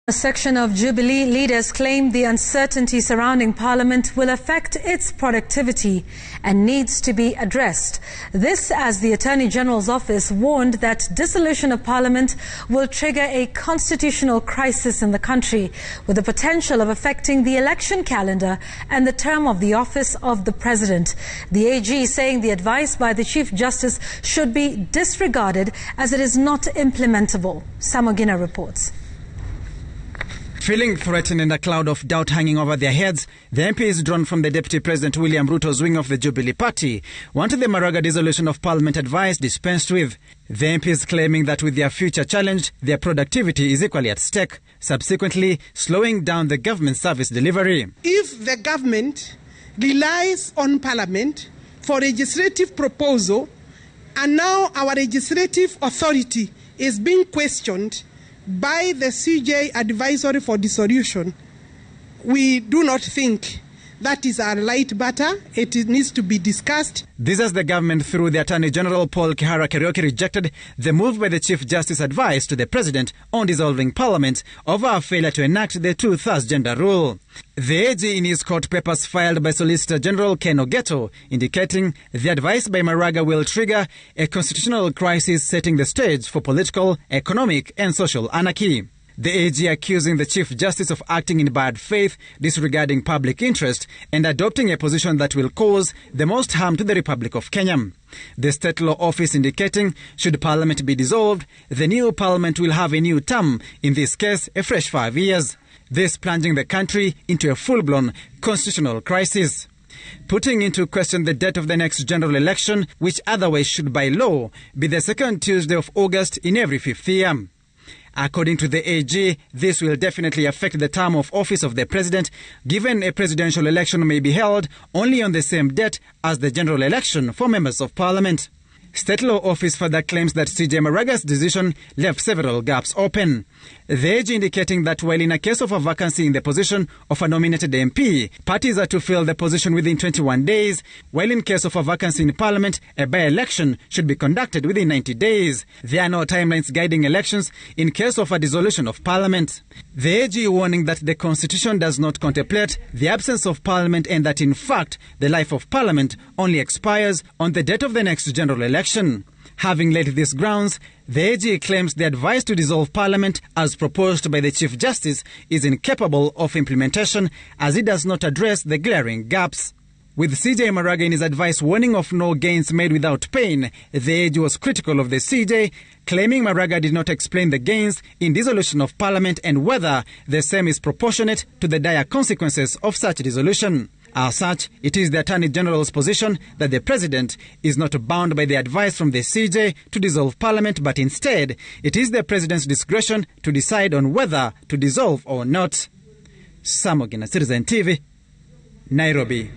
A section of Jubilee leaders claim the uncertainty surrounding Parliament will affect its productivity and needs to be addressed. This as the Attorney General's office warned that dissolution of Parliament will trigger a constitutional crisis in the country, with the potential of affecting the election calendar and the term of the office of the President. The AG saying the advice by the Chief Justice should be disregarded as it is not implementable. Samogina reports. Feeling threatened and a cloud of doubt hanging over their heads, the MPs drawn from the Deputy President William Ruto's wing of the Jubilee Party wanted the Maraga dissolution of Parliament advice dispensed with. The MPs claiming that with their future challenged, their productivity is equally at stake, subsequently slowing down the government service delivery. If the government relies on Parliament for legislative proposal and now our legislative authority is being questioned by the CJ advisory for dissolution, we do not think that is a light matter. It needs to be discussed. This as the government, through the Attorney General Paul Kihara Kariuki, rejected the move by the Chief Justice advice to the President on dissolving Parliament over a failure to enact the 2/3 gender rule. The AG in his court papers filed by Solicitor General Ken Ogeto indicating the advice by Maraga will trigger a constitutional crisis, setting the stage for political, economic and social anarchy. The AG accusing the Chief Justice of acting in bad faith, disregarding public interest and adopting a position that will cause the most harm to the Republic of Kenya. The State Law Office indicating should Parliament be dissolved, the new Parliament will have a new term, in this case a fresh 5 years. This plunging the country into a full-blown constitutional crisis, putting into question the date of the next general election, which otherwise should by law be the second Tuesday of August in every 5th year. According to the AG, this will definitely affect the term of office of the President, given a presidential election may be held only on the same date as the general election for members of Parliament. State Law Office further claims that CJ Maraga's decision left several gaps open. The AG indicating that while in a case of a vacancy in the position of a nominated MP, parties are to fill the position within 21 days, while in case of a vacancy in Parliament, a by-election should be conducted within 90 days. There are no timelines guiding elections in case of a dissolution of Parliament. The AG warning that the Constitution does not contemplate the absence of Parliament and that in fact the life of Parliament only expires on the date of the next general election. Having laid these grounds, the AG claims the advice to dissolve Parliament as proposed by the Chief Justice is incapable of implementation as it does not address the glaring gaps. With CJ Maraga in his advice warning of no gains made without pain, the AG was critical of the CJ, claiming Maraga did not explain the gains in dissolution of Parliament and whether the same is proportionate to the dire consequences of such dissolution. As such, it is the Attorney General's position that the President is not bound by the advice from the CJ to dissolve Parliament, but instead, it is the President's discretion to decide on whether to dissolve or not. Samogina, Citizen TV, Nairobi.